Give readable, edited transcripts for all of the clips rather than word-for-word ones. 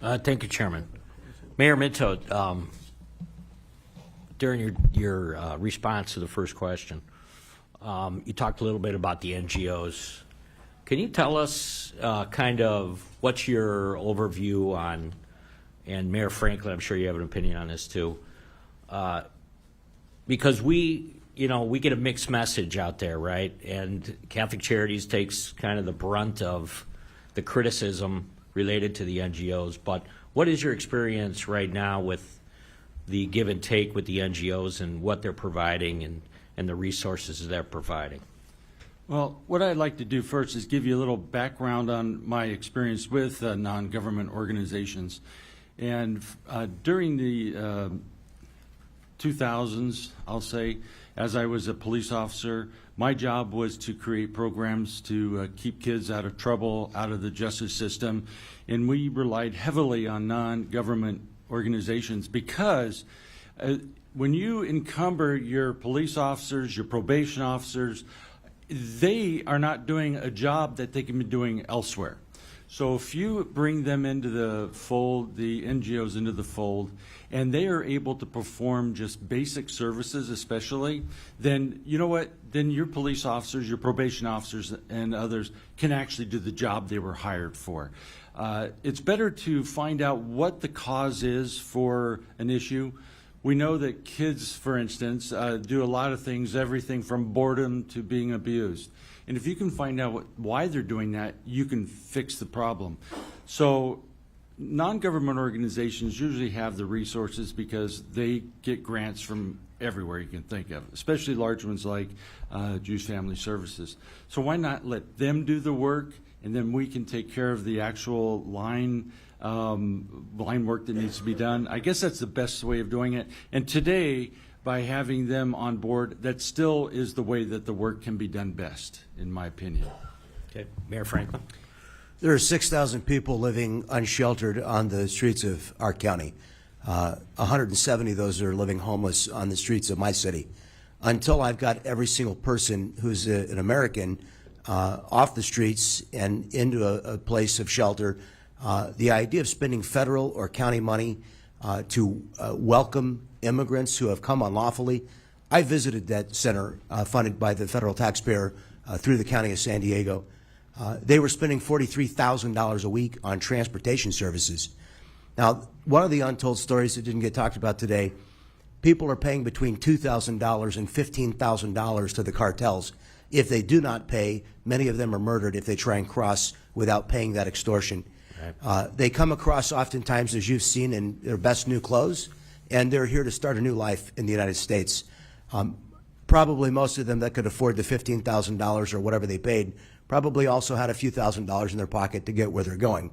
Thank you, Chairman. Mayor Minto, during your response to the first question, you talked a little bit about the NGOs. Can you tell us kind of what's your overview on, and Mayor Franklin, I'm sure you have an opinion on this too, because we get a mixed message out there, right? And Catholic Charities takes kind of the brunt of the criticism related to the NGOs. But what is your experience right now with the give and take with the NGOs and what they're providing and the resources they're providing? Well, what I'd like to do first is give you a little background on my experience with non-government organizations. And during the 2000s, I'll say, as I was a police officer, my job was to create programs to keep kids out of trouble, out of the justice system, and we relied heavily on non-government organizations because when you encumber your police officers, your probation officers, they are not doing a job that they can be doing elsewhere. So if you bring them into the fold, the NGOs into the fold, and they are able to perform just basic services especially, then you know what? Then your police officers, your probation officers, and others can actually do the job they were hired for. It's better to find out what the cause is for an issue. We know that kids, for instance, do a lot of things, everything from boredom to being abused. And if you can find out why they're doing that, you can fix the problem. So non-government organizations usually have the resources because they get grants from everywhere you can think of, especially large ones like Jewish Family Services. So why not let them do the work, and then we can take care of the actual line work that needs to be done. I guess that's the best way of doing it. And today, by having them on board, that still is the way that the work can be done best, in my opinion. Okay, Mayor Franklin. There are 6,000 people living unsheltered on the streets of our county. 170 of those are living homeless on the streets of my city. Until I've got every single person who's an American off the streets and into a place of shelter, the idea of spending federal or county money to welcome immigrants who have come unlawfully. I visited that center funded by the federal taxpayer through the county of San Diego. They were spending $43,000 a week on transportation services. Now, one of the untold stories that didn't get talked about today, people are paying between $2,000 and $15,000 to the cartels. If they do not pay, many of them are murdered if they try and cross without paying that extortion. They come across oftentimes, as you've seen, in their best new clothes, and they're here to start a new life in the United States. Probably most of them that could afford the $15,000 or whatever they paid probably also had a few $1,000s in their pocket to get where they're going.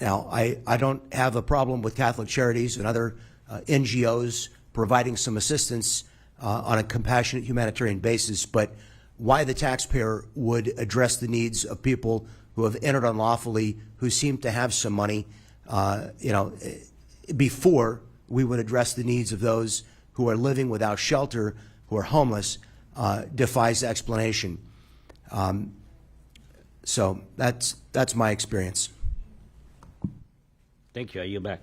Now, I don't have a problem with Catholic Charities and other NGOs providing some assistance on a compassionate humanitarian basis, but why the taxpayer would address the needs of people who have entered unlawfully, who seem to have some money, before we would address the needs of those who are living without shelter, who are homeless, defies explanation. So that's my experience. Thank you. I yield back.